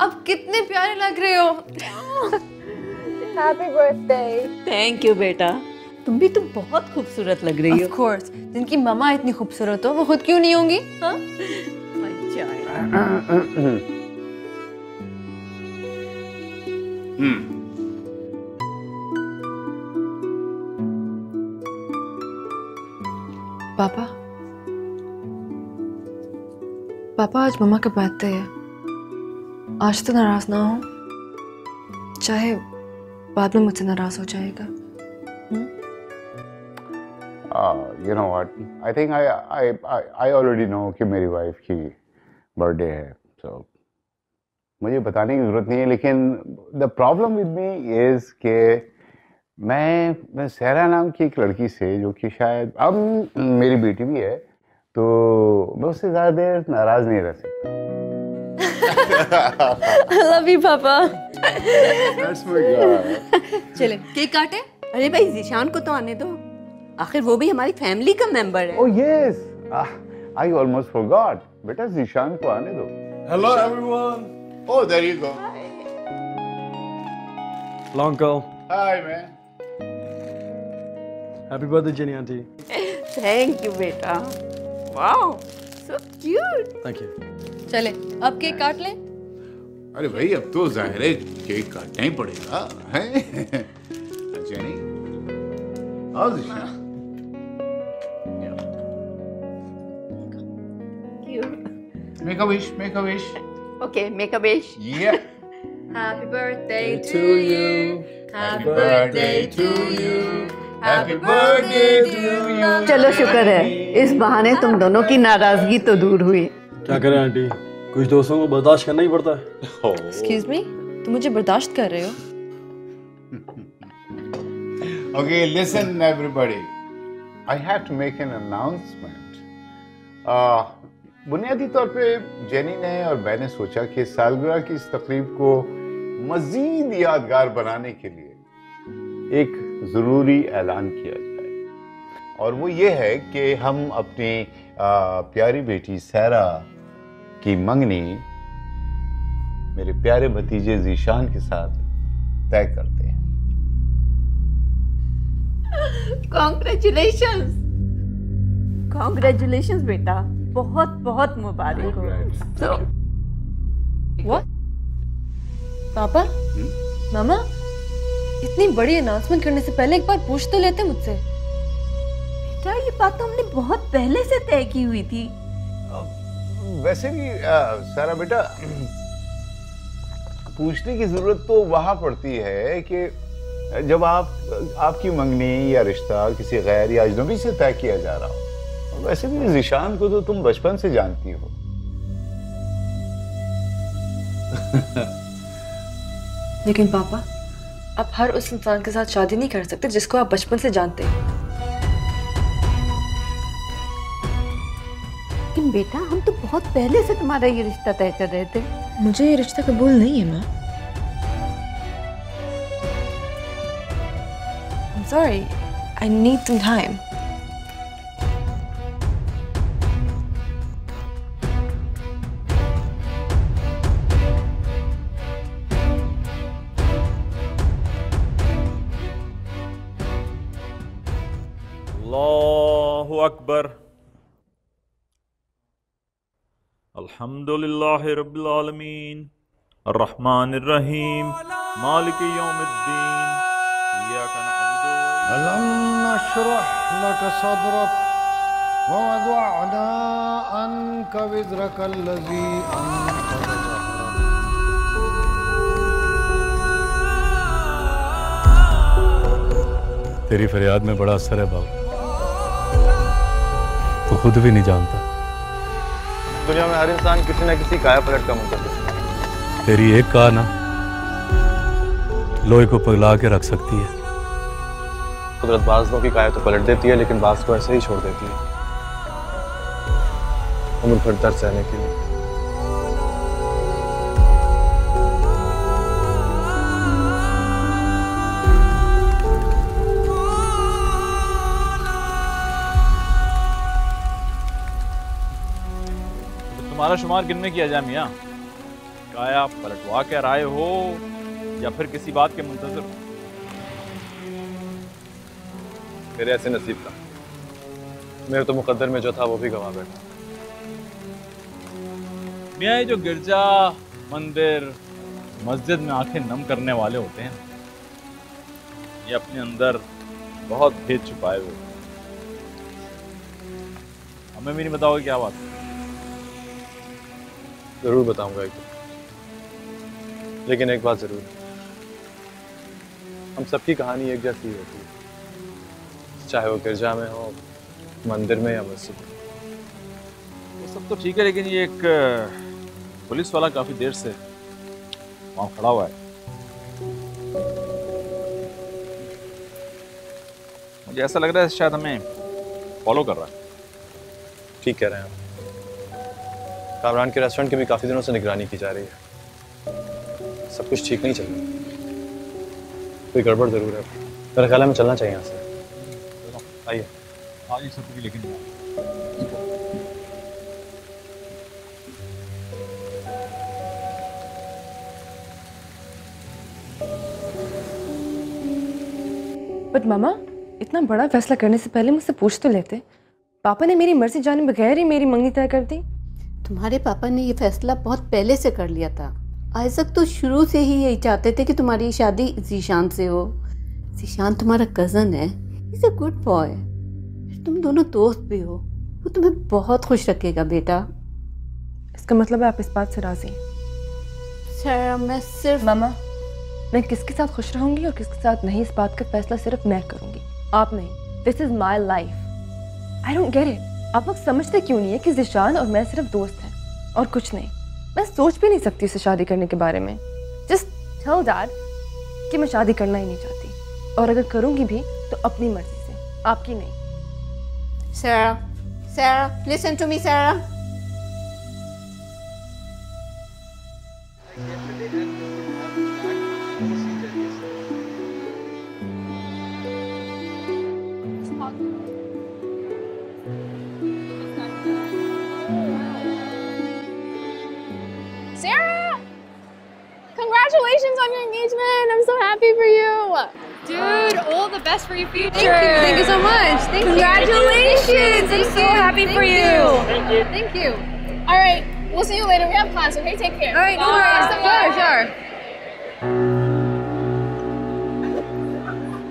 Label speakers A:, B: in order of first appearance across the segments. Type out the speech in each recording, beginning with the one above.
A: अब कितने प्यारे लग रहे हो।
B: Happy birthday.
C: थैंक यू बेटा, तुम भी बहुत खूबसूरत लग रही हो।
A: Of course, जिनकी मम्मा इतनी खूबसूरत हो वो खुद क्यों नहीं होंगी? हाँ?
C: अच्छा है।
A: पापा पापा आज मम्मा का बर्थडे है, आज तो नाराज ना हो, चाहे बाद में मुझसे नाराज हो जाएगा।
D: You know what? I think I already know कि मेरी वाइफ की बर्थडे है, so मुझे बताने की जरूरत नहीं है। लेकिन the problem with me is कि मैं सहरा नाम की एक लड़की से, जो कि शायद अब मेरी बेटी भी है, तो मैं उससे ज्यादा देर नाराज नहीं रह सकता।
A: I love you, पापा।
D: That's my God.
A: चले केक काटे।
C: अरे भाई ज़ीशान को तो आने दो, आखिर वो भी हमारी फैमिली का मेंबर है।
D: Oh yes, I almost forgot. बेटा ज़ीशान को आने दो।
E: Hello everyone.
D: Oh, there you go.
E: Hello uncle.
D: Hi man.
E: Happy birthday Jenny auntie.
C: Thank you बेटा। Wow, so cute.
E: Thank you.
A: चले अब केक काट लें।
D: अरे भाई अब तो जाहिर है केक काटना ही पड़ेगा, हैं? जेनी, आओ Zeeshan. Make a wish, make a wish.
C: Okay, make a wish.
D: Yeah.
A: Happy birthday
E: To you.
A: Happy birthday to you.
D: Happy birthday to you.
C: चलो शुक्र है, इस बहाने तुम दोनों की नाराजगी तो दूर हुई।
E: क्या करें आंटी, कुछ दोस्तों को बर्दाश्त करना ही पड़ता है।
A: Excuse me, तुम मुझे बर्दाश्त कर रहे हो?
D: Okay, listen everybody. I have to make an announcement. बुनियादी तौर पे जेनी ने और मैंने सोचा कि सालगिरह की इस तकरीब को मजीद यादगार बनाने के लिए एक ज़रूरी ऐलान किया जाए, और वो ये है कि हम अपनी प्यारी बेटी सहरा की मंगनी मेरे प्यारे भतीजे ज़ीशान के साथ तय करते हैं।
C: Congratulations! Congratulations बेटा, बहुत बहुत मुबारक हो। So,
A: What? पापा, मामा, इतनी बड़ी अनाउंसमेंट करने से पहले एक बार पूछ तो लेते मुझसे।
C: बेटा ये बात तो हमने बहुत पहले से तय की हुई थी।
D: वैसे भी सारा बेटा, पूछने की जरूरत तो वहां पड़ती है कि जब आपकी मंगनी या रिश्ता किसी गैर या अजनबी से तय किया जा रहा हो। वैसे भी ज़ीशान को तो तुम बचपन से जानती हो।
A: लेकिन पापा, आप हर उस इंसान के साथ शादी नहीं कर सकते जिसको आप बचपन से जानते हैं।
C: लेकिन बेटा हम तो बहुत पहले से तुम्हारा ये रिश्ता तय कर रहे थे।
A: मुझे ये रिश्ता कबूल नहीं है माँ। I'm sorry, I need some time.
F: अल्लाहु अकबर। अल्हम्दुलिल्लाहि रब्बिल आलमीन अर्रहमानिर रहीम मालिकि यौमिद्दीन इय्याका नअबुदु व
G: अलम नशरह लक सदरक व वदअना अन्का विज़रक अल्लज़ी अन्क़ज़ ज़हरक। तेरी फरियाद में बड़ा असर है बाबू, तो खुद भी नहीं जानता।
H: दुनिया में हर इंसान किसी न किसी काया पलट का मुंतज़िर है।
G: तेरी एक काया ना लोहे को पिघला के रख सकती है।
H: कुदरत बाज़ लोगों की काया तो पलट देती है, लेकिन बाज़ को ऐसे ही छोड़ देती है उम्र भर दर्द सहने के लिए।
F: तुम्हारा शुमार किन में किया जाए मियाँ? काया पलटवा कर आए हो या फिर किसी बात के मुंतजर हो?
H: मेरे ऐसे नसीब था, मेरे तो मुकद्दर में जो था वो भी गवा बैठा।
F: मियाँ, ये जो गिरजा, मंदिर, मस्जिद में आंखें नम करने वाले होते हैं, ये अपने अंदर बहुत भेद छुपाए हुए। हमें भी नहीं बताओगे क्या बात?
H: जरूर बताऊंगा एक दिन, लेकिन एक बात जरूर, हम सबकी कहानी एक जैसी होती है, चाहे वो गिरजा में हो, मंदिर में या मस्जिद में।
F: वो सब तो ठीक है, लेकिन ये एक पुलिस वाला काफी देर से वहां खड़ा हुआ है। मुझे ऐसा लग रहा है शायद हमें फॉलो कर रहा है।
H: ठीक कह रहे हैं आप। कामरान के रेस्टोरेंट की भी काफी दिनों से निगरानी की जा रही है, सब कुछ ठीक नहीं चल रहा, कोई गड़बड़ जरूर है। मेरा ख्याल है हमें चलना चाहिए यहाँ से। आइए।
F: आज ही सब की लेकिन
A: बट मामा, इतना बड़ा फैसला करने से पहले मुझसे पूछ तो लेते। पापा ने मेरी मर्जी जाने बगैर ही मेरी मंगनी तय कर दी।
C: तुम्हारे पापा ने ये फैसला बहुत पहले से कर लिया था। आइज़क तो शुरू से ही यही चाहते थे कि तुम्हारी शादी ज़ीशान से हो। ज़ीशान तुम्हारा कज़न है, इज़ अ गुड बॉय। तुम दोनों दोस्त भी हो, वो तुम्हें बहुत खुश रखेगा बेटा।
A: इसका मतलब है आप इस बात से राजी?
C: सर, मैं सिर्फ
A: मामा, मैं किसके साथ खुश रहूंगी और किसके साथ नहीं, इस बात का फैसला सिर्फ मैं करूंगी, आप नहीं। This is my life. I don't get it. आप लोग समझते क्यों नहीं है कि ज़ीशान और मैं सिर्फ दोस्त हैं और कुछ नहीं। मैं सोच भी नहीं सकती उससे शादी करने के बारे में। जस्ट टेल डैड कि मैं शादी करना ही नहीं चाहती, और अगर करूंगी भी तो अपनी मर्जी से, आपकी नहीं।
C: Sarah, listen to me, Sarah.
B: Sarah! Congratulations on your engagement! I'm so happy for you!
I: Dude, all the best for your future.
A: Thank you so much.
B: Congratulations! I'm so happy for you!
I: Thank you.
B: Alright, we'll see you later. We have class, okay? Take care.
A: Alright, no worries. Sure.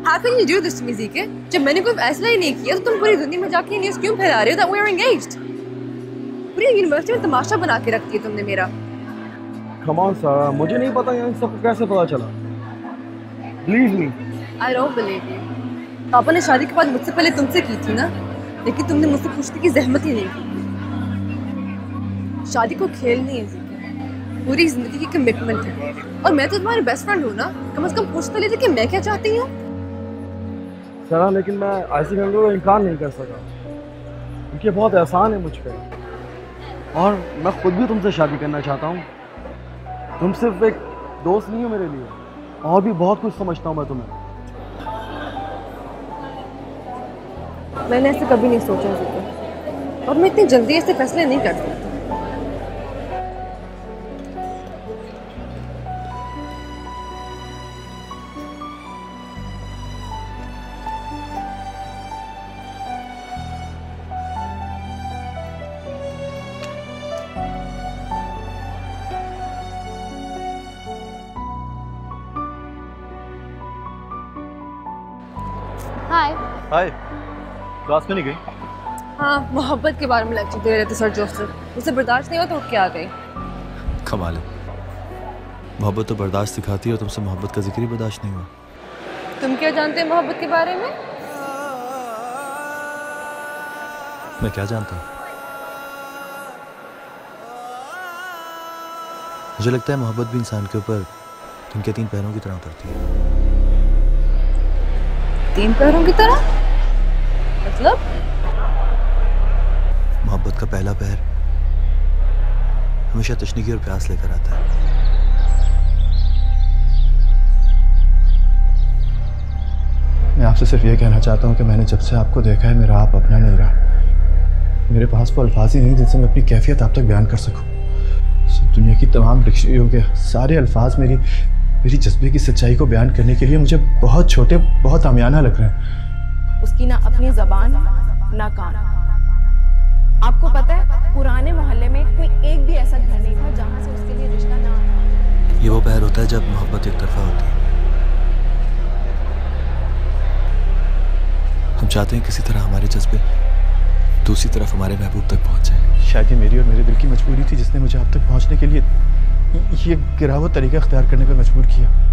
A: How can you do this to me, Zeke? जब मैंने कोई फैसला ही नहीं किया तो तुम पूरी दुनिया में जाके न्यूज़ क्यों फैला रहे हो that we are engaged? पूरी यूनिवर्सिटी में तमाशा बना के रखती है तुमने मेरा।
E: Come on, Sarah, मुझे नहीं पता यार सबको कैसे पता चला। Believe me.
A: I don't believe you. पापा ने शादी के बाद मुझसे पहले तुमसे की थी ना, लेकिन तुमने मुझसे पूछने की जहमत ही नहीं की। शादी को खेल नहीं है Zeke, पूरी जिंदगी की कमिटमेंट है। और मैं तो तुम्हारी बेस्ट फ्रेंड हूँ ना, कम से कम पूछ तो लेते कि मैं क्या चाहती हूँ।
E: सरा, लेकिन मैं ऐसी फैमिली का इनकार नहीं कर सका, क्योंकि बहुत एहसान है मुझ पर, और मैं खुद भी तुमसे शादी करना चाहता हूँ। तुम सिर्फ एक दोस्त नहीं हो मेरे लिए, और भी बहुत कुछ समझता हूँ मैं तुम्हें।
A: मैंने ऐसे कभी नहीं सोचा Zeke, और मैं इतनी जल्दी ऐसे फैसले नहीं कर सकती।
B: Hi.
H: हाय, क्लास में नहीं गई?
A: हाँ, मोहब्बत के बारे में लेक्चर दे रहे थे सर जोसेफ, मुझसे बर्दाश्त नहीं हुआ तो उठ के आ गई।
J: कमाल है, मोहब्बत तो बर्दाश्त सिखाती है और तुमसे मोहब्बत का जिक्र ही बर्दाश्त नहीं हुआ।
A: तुम क्या जानते हैं मोहब्बत के बारे में?
J: मैं क्या जानता हूँ? मुझे लगता है मोहब्बत भी इंसान के ऊपर तिनके तीन पैरों की तरह उतरती है।
A: तीन पैरों की तरह? मतलब?
J: मोहब्बत का पहला पैर हमेशा तशनीकी और प्यास लेकर आता है।
H: मैं आपसे सिर्फ ये कहना चाहता हूँ कि मैंने जब से आपको देखा है मेरा आप अपना नहीं रहा। मेरे पास वो अल्फाज ही नहीं जिनसे मैं अपनी कैफियत आप तक बयान कर सकूँ।
E: दुनिया की तमाम डिक्शनरियों के सारे अल्फाज मेरी जज्बे की सच्चाई को बयान करने के लिए मुझे बहुत छोटे, बहुत आमियाना लग रहे हैं।
K: उसकी ना अपनी जबान ना कान। आपको पता है पुराने मोहल्ले में कोई एक भी ऐसा घर नहीं था जहां से उसके लिए रिश्ता ना आता।
J: ये वो पहर होता है जब मोहब्बत एक तरफा होती है। हम चाहते हैं किसी तरह हमारे जज्बे दूसरी तरफ हमारे महबूब तक पहुंच जाए।
E: शायद ये मेरी और मेरे दिल की मजबूरी थी जिसने मुझे आप तक पहुंचने के लिए ये गिरावट तरीका अख्तियार करने पर मजबूर किया।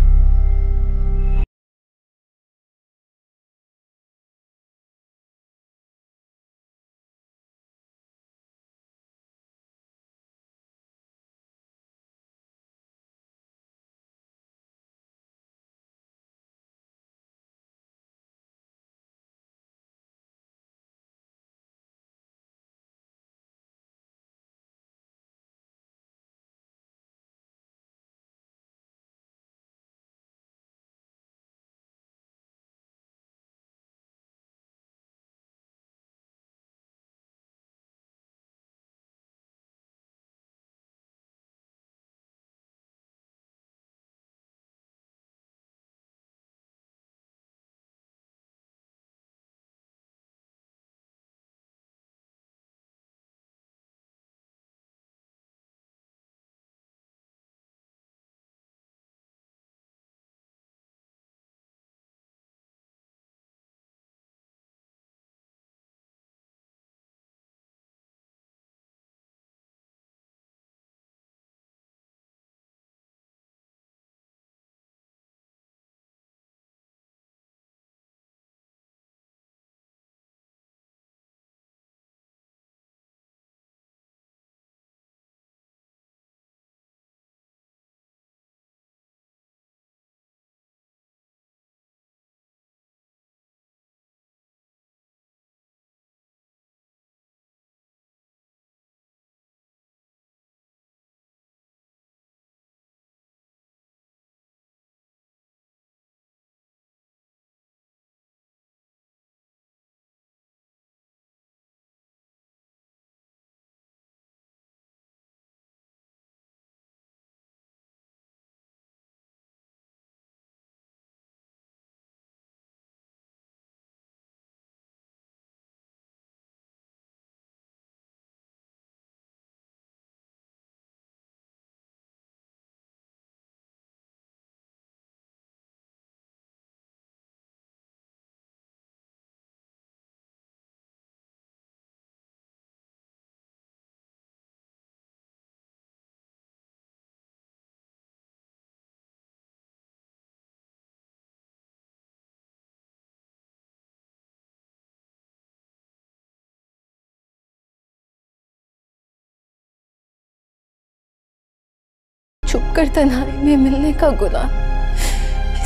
A: छुप कर तन्हाई में मिलने का गुनाह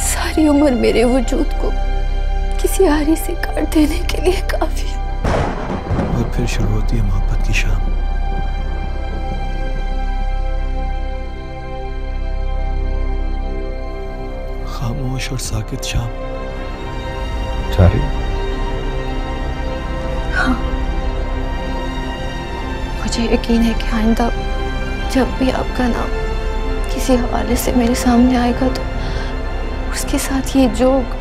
A: सारी उम्र मेरे वजूद को किसी आरी से काट देने के लिए काफी।
J: और फिर शुरू होती है मोहब्बत की शाम। खामोश और साकित शाम।
D: सारी
A: हाँ, मुझे यकीन है कि आइंदा जब भी आपका नाम किसी हवाले से मेरे सामने आएगा तो उसके साथ ये जोग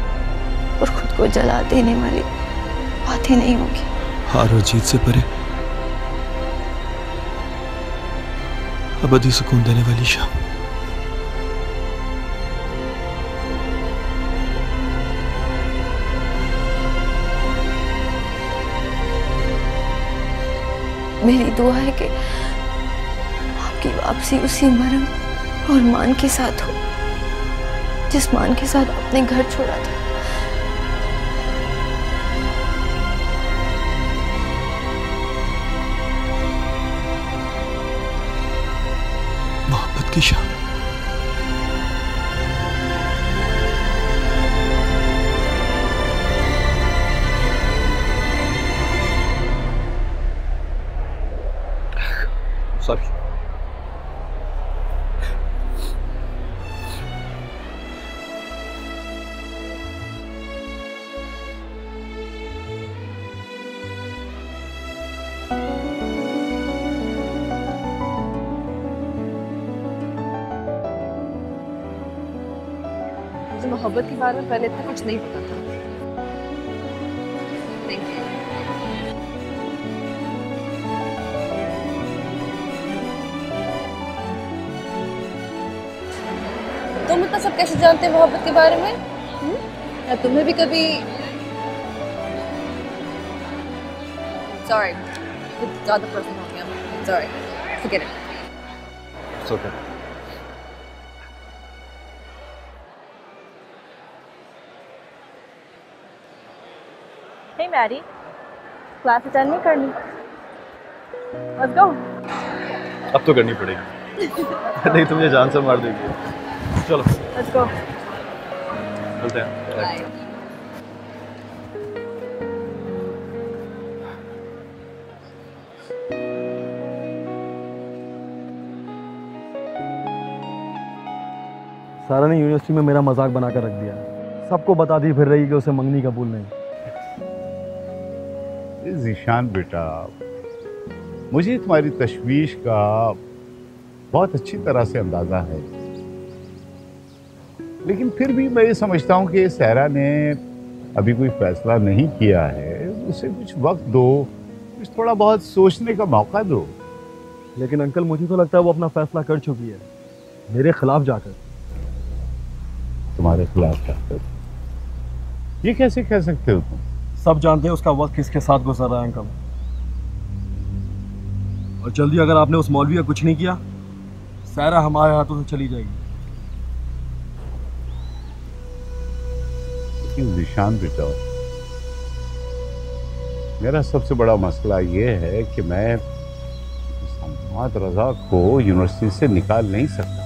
A: और खुद को जला देने वाली बातें नहीं होंगी।
J: हार और जीत से परे अबदी सुकून देने वाली शाम।
A: मेरी दुआ है कि आपकी वापसी उसी मरम और मान के साथ हो जिस मान के साथ अपने घर छोड़ा था।
J: मोहब्बत की शाम।
H: सॉरी।
A: मुझे मोहब्बत के बारे में पहले इतना कुछ नहीं पता था। Thank you. तुम इतना सब कैसे जानते हो मोहब्बत के बारे में? या तुम्हें भी कभी Sorry, कुछ ज़्यादा पर्सनल हो गया। Sorry, forget it.
H: It's okay.
K: Hey Maddie, class attend नहीं करनी? Let's go.
H: अब तो करनी पड़ेगी नहीं तो मुझे जान से मार देगी। चलो
K: Let's go.
H: चलते हैं।
A: Bye.
E: सारा ने यूनिवर्सिटी में मेरा मजाक बना कर रख दिया। सबको बता दी फिर रही कि उसे मंगनी कबूल नहीं।
D: ज़ीशान बेटा, मुझे तुम्हारी तशवीश का बहुत अच्छी तरह से अंदाज़ा है, लेकिन फिर भी मैं ये समझता हूँ कि सहरा ने अभी कोई फैसला नहीं किया है। उसे कुछ वक्त दो, कुछ थोड़ा बहुत सोचने का मौका दो।
E: लेकिन अंकल मुझे तो लगता है वो अपना फैसला कर चुकी है, मेरे खिलाफ जाकर।
D: तुम्हारे खिलाफ जाकर? ये कैसे कह सकते हो तुम?
E: सब जानते हैं उसका वक्त किसके साथ गुजर रहा है अंकल। और जल्दी अगर आपने उस मौलवी का कुछ नहीं किया, सहरा हमारे हाथों से चली जाएगी।
D: लेकिन ज़ीशान बेटा, मेरा सबसे बड़ा मसला ये है कि मैं मोहम्मद रजा को यूनिवर्सिटी से निकाल नहीं सकता।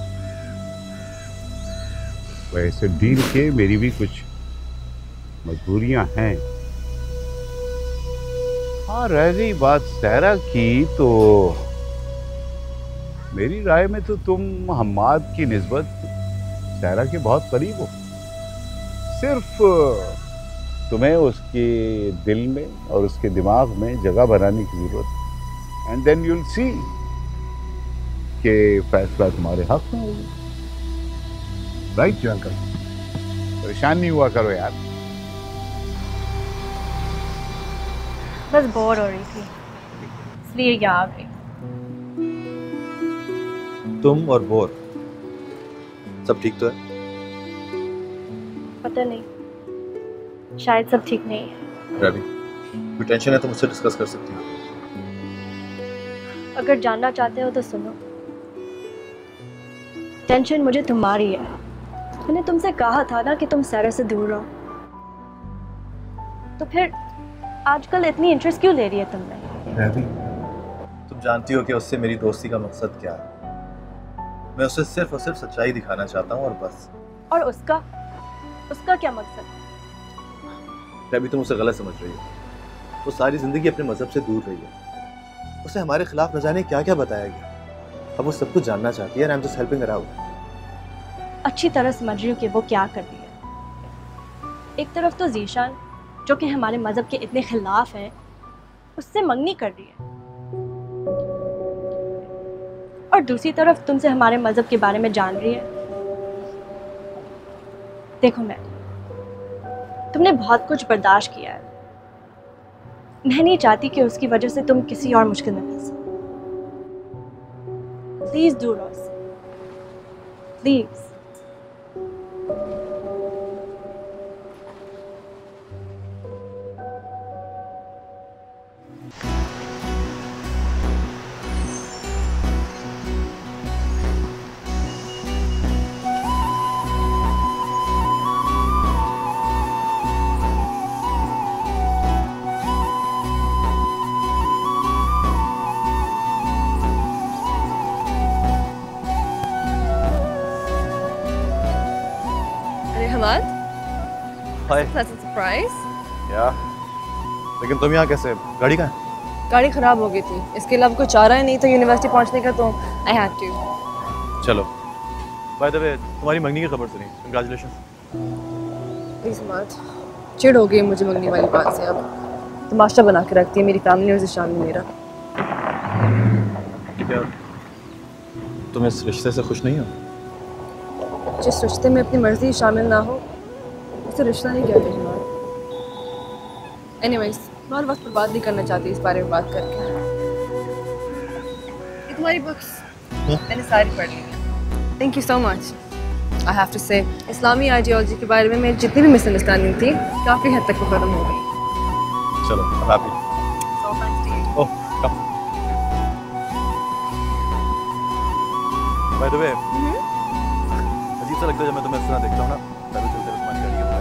D: वैसे डील के मेरी भी कुछ मजबूरियां हैं। हाँ, रह गई बात सहरा की, तो मेरी राय में तो तुम हम्माद की निस्बत सहरा के बहुत करीब हो। सिर्फ तुम्हें उसके दिल में और उसके दिमाग में जगह बनाने की जरूरत है। And then you will see कि फैसला तुम्हारे हक में होगा। राइट जी अंकल? परेशान नहीं हुआ करो यार।
K: बस बोर हो रही थी, इसलिए यहाँ आ गई।
H: तुम और बोर, सब ठीक तो है?
K: पता नहीं, शायद सब ठीक नहीं है।
H: रवि, कोई टेंशन है तो मुझसे डिस्कस कर सकती हो।
K: अगर जानना चाहते हो तो सुनो। टेंशन मुझे तुम्हारी है। मैंने तुमसे कहा था ना कि तुम सहरा से दूर रहो, तो फिर आजकल इतनी इंटरेस्ट क्यों ले रही है तुमने?
H: रवि, तुम जानती हो कि उससे मेरी दोस्ती का मकसद क्या है। मैं उसे सिर्फ और सिर्फ सच्चाई दिखाना चाहता हूँ और बस।
K: और उसका क्या मकसद?
H: रवि, तुम उसे गलत समझ रही हो। वो सारी जिंदगी अपने मजहब से दूर रही है। उसे हमारे खिलाफ न जाने क्या क्या बताया गया। अब वो सब कुछ जानना चाहती है। I am just helping her out.
K: अच्छी तरह समझ रही हूँ कि वो क्या कर रही है। एक तरफ तो ज़ीशान, जो कि हमारे मजहब के इतने खिलाफ है, उससे मंगनी कर रही है, और दूसरी तरफ तुमसे हमारे मजहब के बारे में जान रही है। देखो मैं, तुमने बहुत कुछ बर्दाश्त किया है। मैं नहीं चाहती कि उसकी वजह से तुम किसी और मुश्किल में फंसो। Please do Ross, please.
H: Hi.
A: Surprise.
H: यार, लेकिन तुम यहाँ कैसे? गाड़ी कहाँ है?
A: गाड़ी खराब हो गई थी, इसके अलावा कुछ चाह रहा ही नहीं था यूनिवर्सिटी पहुंचने का, तो आई हैड टू।
H: चलो, बाय द वे, तुम्हारी मंगनी की खबर सुनी। कांग्रेचुलेशंस।
A: प्लीज मत, चिढ़ हो गई मुझे मंगनी वाली बात से। अब तमाशा बना के रखती है मेरी फैमिली और ज़ीशान में मेरा।
H: क्या तुम इस रिश्ते से खुश नहीं हो?
A: जिस रिश्ते में अपनी मर्जी शामिल ना हो, उससे रिश्ता नहीं किया था। एनीवेज, मैं और वक्त बर्बाद नहीं करना चाहती इस बारे में बात करके। ये तुम्हारी बुक्स मैंने सारी पढ़ ली। Thank you so much. I have to say इस्लामी आइडियोलॉजी के बारे में मेरी जितनी भी मिसअंडरस्टैंडिंग थी काफ़ी हद तक वो खत्म हो गई।
H: चलो happy.
A: So thanks to you.
H: Oh come. By the way, अजीब सा लगता है जब मैं तुम्हें इस तरह देखता हूँ ना, पैदल चलते हुए तुम्हारी गाड़ी के ऊपर।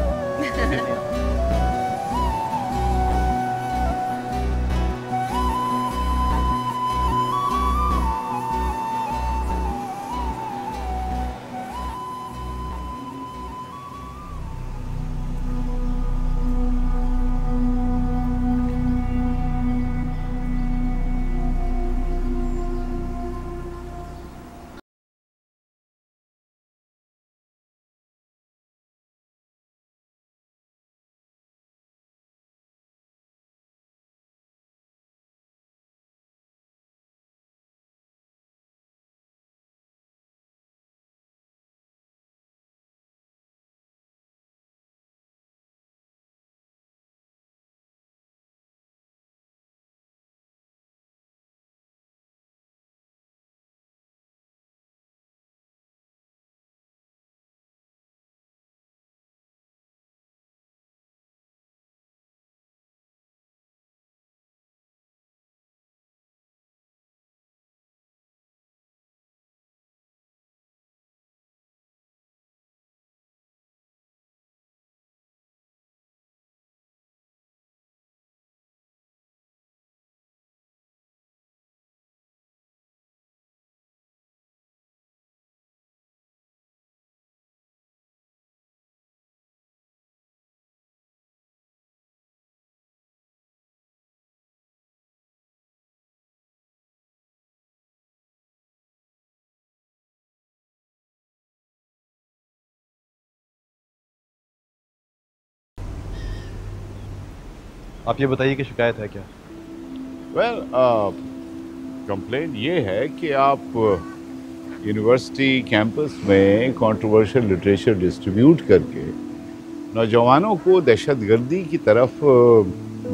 H: आप ये बताइए कि शिकायत है क्या?
D: वेल, कंप्लेंट ये है कि आप यूनिवर्सिटी कैंपस में कंट्रोवर्शियल लिटरेचर डिस्ट्रीब्यूट करके नौजवानों को दहशतगर्दी की तरफ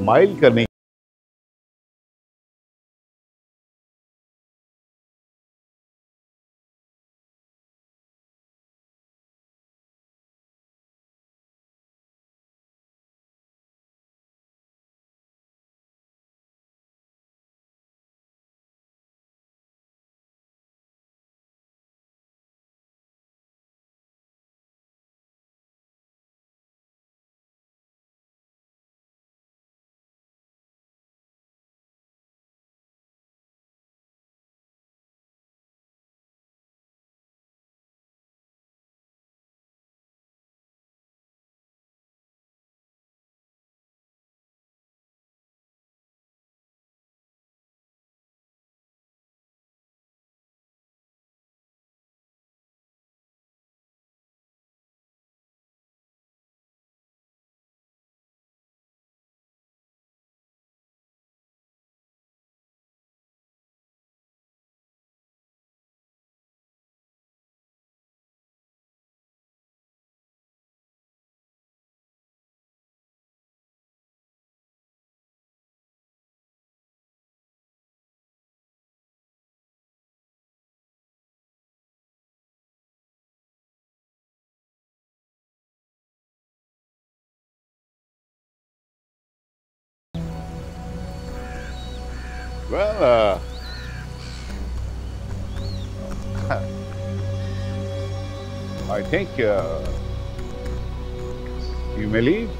D: माइल करने Well, I think you may leave.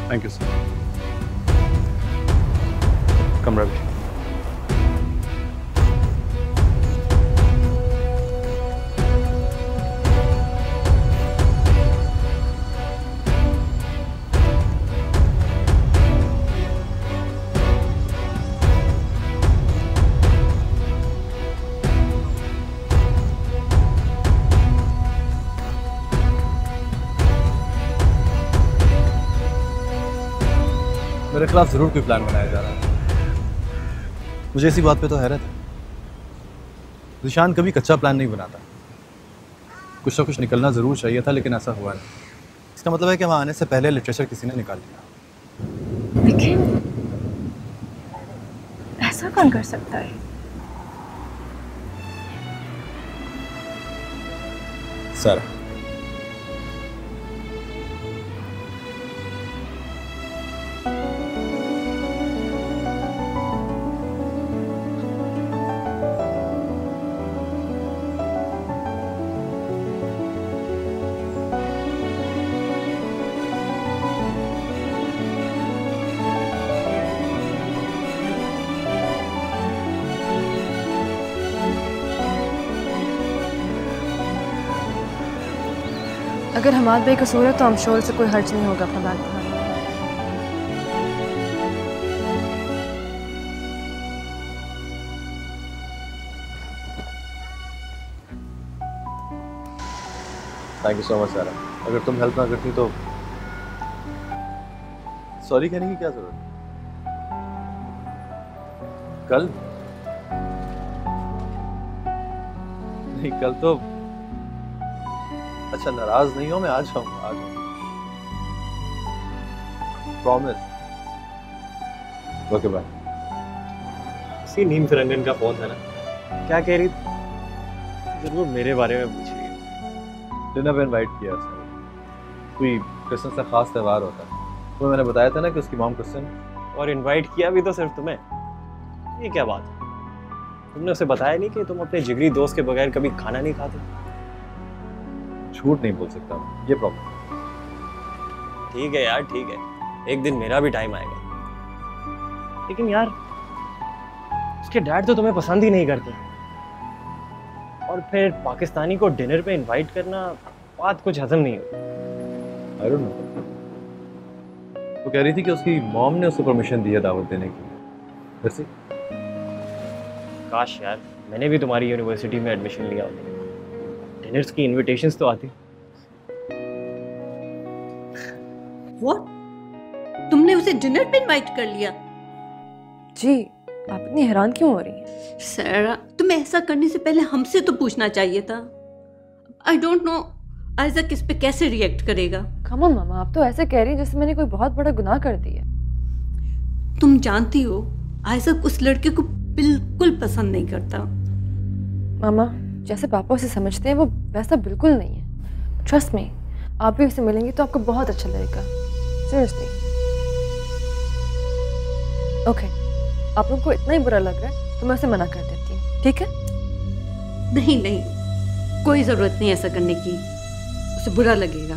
H: Thank you, sir. Come, Ravi. मेरे खिलाफ जरूर कोई प्लान बनाया जा रहा है। मुझे इसी बात पे तो हैरत है। ज़ीशान कभी कच्चा प्लान नहीं बनाता। कुछ ना कुछ निकलना ज़रूर चाहिए था, लेकिन ऐसा हुआ नहीं। इसका मतलब है कि वहाँ आने से पहले लिटरेचर किसी ने निकाल लिया।
K: लेकिन ऐसा कौन कर सकता है?
H: सर,
A: अगर हमारा बेकसूर है तो हम शोर से कोई हर्ज नहीं होगा अपना बैग उठाने में।
H: थैंक यू सो मच सारा। अगर तुम हेल्प ना करती तो सॉरी कहने की क्या जरूरत? कल नहीं, कल तो अच्छा नाराज नहीं हो, मैं आ जाऊंगा, आ जाऊंगा, प्रॉमिस। Okay bye.
L: सी नीम फिरंगन का फोन था ना, क्या कह रही थी? जरूर मेरे बारे में पूछ रही है।
H: डिनर पे इनवाइट किया सर। कोई क्रिसमस का खास त्यौहार होता है, तो मैंने बताया था ना कि उसकी मॉम क्रिश्चियन,
L: और इनवाइट किया भी तो सिर्फ तुम्हें। ये क्या बात है? तुमने उसे बताया नहीं कि तुम अपने जिगरी दोस्त के बगैर कभी खाना नहीं खाते?
H: झूठ नहीं बोल सकता, ये प्रॉब्लम।
L: ठीक है यार, ठीक है, एक दिन मेरा भी टाइम आएगा। लेकिन यार उसके डैड तो तुम्हें पसंद ही नहीं करते, और फिर पाकिस्तानी को डिनर पे इनवाइट करना, बात कुछ हजम नहीं होती।
H: I don't know. वो कह रही थी कि उसकी मॉम ने उसको परमिशन दी है दावत देने की। वैसे
L: काश यार मैंने भी तुम्हारी यूनिवर्सिटी में एडमिशन लिया होता। डिनर्स की इनविटेशंस तो आती।
C: व्हाट? तुमने उसे डिनर पे इनवाइट कर लिया?
A: जी, आप इतनी हैरान क्यों हो रही हैं?
C: सारा, तुम्हें ऐसा करने से पहले हमसे तो पूछना चाहिए था। आई डोंट नो आइज़क इस पे कैसे रिएक्ट करेगा।
A: कम ऑन मामा, आप तो ऐसे कह रही हैं जैसे मैंने कोई बहुत बड़ा गुनाह कर दिया।
C: तुम जानती हो आइज़क उस लड़के को बिल्कुल पसंद नहीं करता।
A: मामा, जैसे पापा उसे समझते हैं वो वैसा बिल्कुल नहीं है। ट्रस्ट मी, आप भी उसे मिलेंगी तो आपको बहुत अच्छा लगेगा। सीरियसली। ओके, आप लोगों को इतना ही बुरा लग रहा है तो मैं उसे मना कर देती हूँ, ठीक है?
C: नहीं नहीं, कोई ज़रूरत नहीं ऐसा करने की, उसे बुरा लगेगा।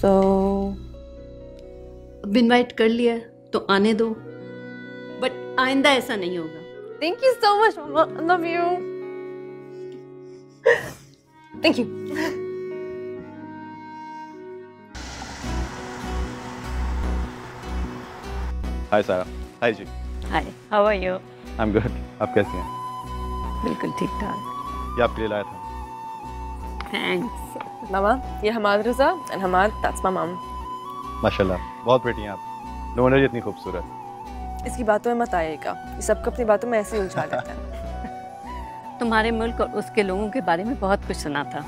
A: तो
C: अब इनवाइट कर लिया तो आने दो, बट आइंदा ऐसा नहीं होगा।
A: थैंक यू सो मच मामा, I love you. Thank you.
H: Hi Sara. Hi जी।
C: Hi, how are you?
H: I am good. आप कैसे हैं?
C: बिल्कुल ठीक ठाक।
H: ये आपके लिए लाया था।
C: थैंक्स।
A: मामा, ये हमारा रज़ा एंड हमारा दैट्स माय मॉम।
H: माशाल्लाह, बहुत प्रिटी हैं आप। नो वंडर ये इतनी खूबसूरत।
A: इसकी बातों में मत आइएगा, ये सबको अपनी बातों में ऐसे ही उलझा लेता है।
C: तुम्हारे मुल्क और उसके लोगों के बारे में बहुत कुछ सुना था,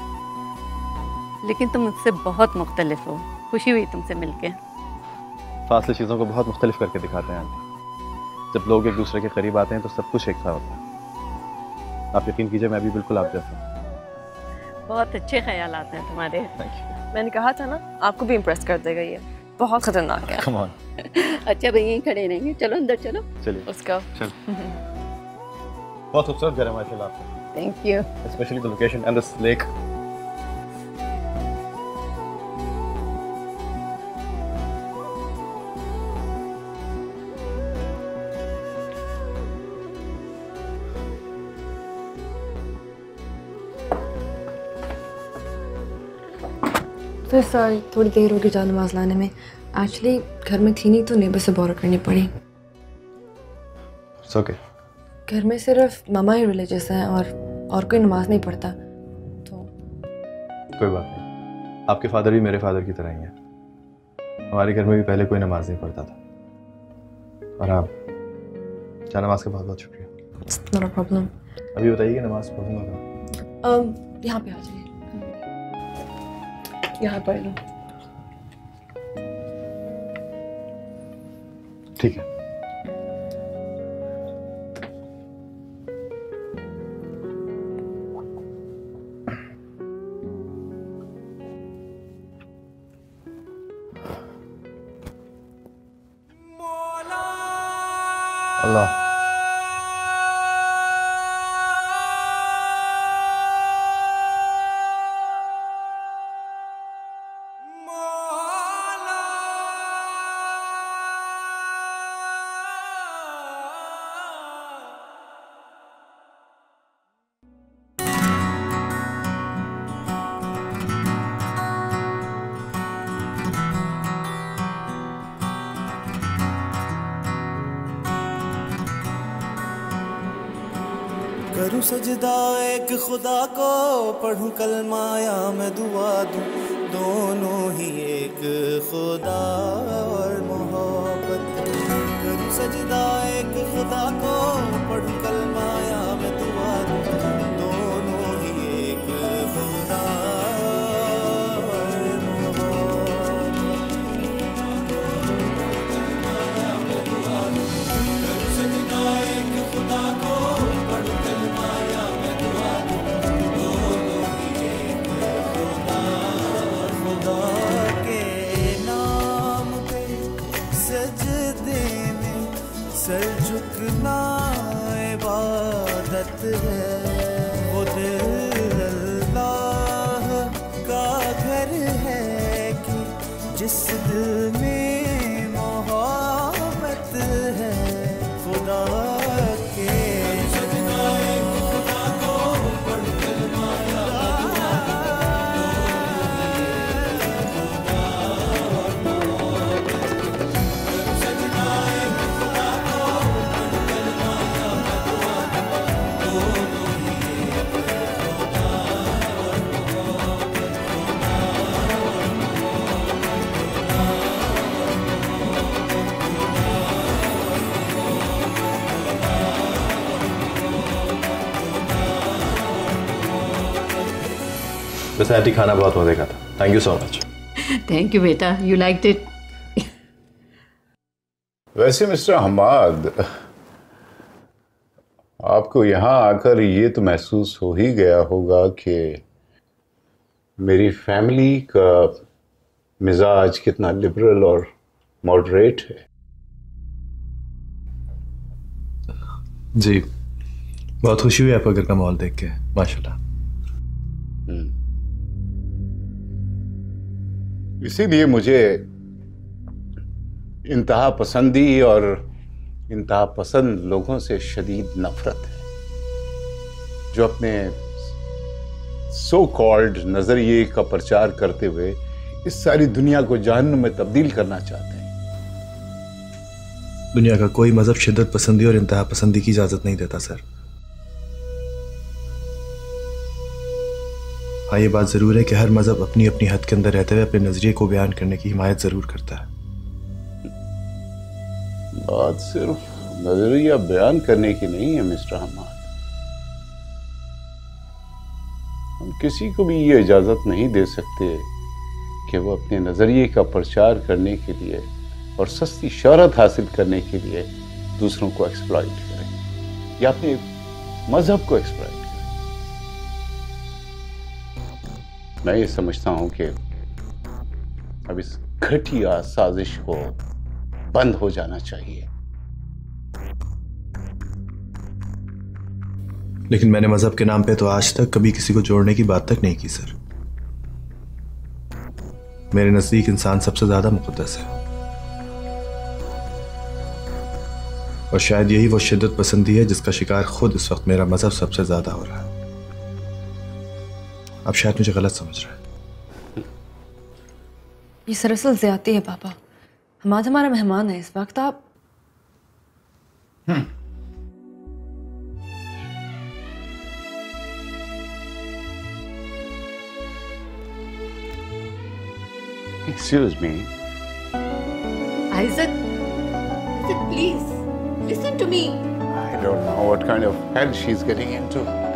C: लेकिन तुम मुझसे बहुत मुख्तलिफ हो। खुशी हुई तुमसे मिलके।
H: फासले चीज़ों को बहुत मुख्तलिफ करके दिखाते हैं आंटी। जब लोग एक दूसरे के करीब आते हैं तो सब कुछ एक सा होता है। आप यकीन कीजिए, मैं भी बिल्कुल आप जैसा।
C: बहुत अच्छे ख्याल आते हैं तुम्हारे।
A: मैंने कहा था ना, आपको भी इम्प्रेस कर देगा ये। बहुत खतरनाक है।
H: Come on.
C: अच्छा भाई, यहीं खड़े रहेंगे, चलो अंदर चलो।
H: चलिए।
A: उसका
H: चल। बहुत खूबसूरत घर है माशाल्लाह।
C: Thank you.
H: Specially the location and this lake.
A: तो सॉरी, थोड़ी देर होगी जा नमाज लाने में। एक्चुअली घर में थी नहीं तो नेबर से बोरो करनी पड़ी।
H: It's okay.
A: घर में सिर्फ मामा ही रिलीजियस हैं और कोई नमाज नहीं पढ़ता तो।
H: कोई बात नहीं, आपके फादर भी मेरे फादर की तरह ही हैं। हमारे घर में भी पहले कोई नमाज नहीं पढ़ता था। और हाँ, क्या नमाज का बहुत बहुत शुक्रिया।
A: It's not a problem.
H: अभी बताइए कि नमाज पढ़ूंगा कब?
A: यहाँ पे आ जाइए, यहाँ पढ़ लो।
H: ठीक है। अल्लाह
M: करूं सजदा एक खुदा को, पढ़ूं कलमा या मैं दुआ दूं, दोनों ही एक खुदा और मोहब्बत। करूं सजदा एक खुदा को, पढ़ूं कलमा या मैं दुआ दूं, दोनों ही एक खुदा और मोहब्बत। करूं सजदा एक खुदा को, सर झुकना इबादत है, वो दिल अल्लाह का घर है कि जिस दिल में मोहब्बत है खुदा के।
H: वैसे आंटी खाना बहुत मजे का था। Thank you so much.
C: Thank you बेटा, यू लाइक्ड इट।
D: वैसे मिस्टर हमाद, आपको यहाँ आकर ये तो महसूस हो ही गया होगा कि मेरी फैमिली का मिजाज कितना लिबरल और मॉडरेट है।
J: जी, बहुत खुशी हुई आपका घर का माहौल देख के, माशाल्लाह।
D: इसीलिए मुझे इंतहा पसंदी और इंतहा पसंद लोगों से शदीद नफरत है, जो अपने सो कॉल्ड नजरिए का प्रचार करते हुए इस सारी दुनिया को जहन्नुम में तब्दील करना चाहते हैं।
J: दुनिया का कोई मजहब शिद्दत पसंदी और इंतहा पसंदी की इजाजत नहीं देता सर। हाँ, ये बात जरूर है कि हर मजहब अपनी अपनी हद के अंदर रहते हुए अपने नजरिए को बयान करने की हिमायत जरूर करता है।
D: बात सिर्फ नजरिया बयान करने की नहीं है मिस्टर हमाद। हम किसी को भी ये इजाजत नहीं दे सकते कि वो अपने नजरिए का प्रचार करने के लिए और सस्ती शोहरत हासिल करने के लिए दूसरों को एक्सप्लॉइट करे या अपने मजहब को एक्सप्लॉइट करे। मैं ये समझता हूं कि अब इस घटिया साजिश को बंद हो जाना चाहिए।
J: लेकिन मैंने मजहब के नाम पे तो आज तक कभी किसी को जोड़ने की बात तक नहीं की सर। मेरे नजदीक इंसान सबसे ज्यादा मुकद्दस है और शायद यही वो शिद्दत पसंदी है जिसका शिकार खुद इस वक्त मेरा मजहब सबसे ज्यादा हो रहा है। अब शायद मुझे गलत समझ रहा है।
A: ये सरासर ज्यादती है पापा। हमाद हमारा मेहमान है इस वक्त। आप
D: excuse me.
C: Isaac, Please, listen to me.
D: I don't know what kind of hell she's getting into.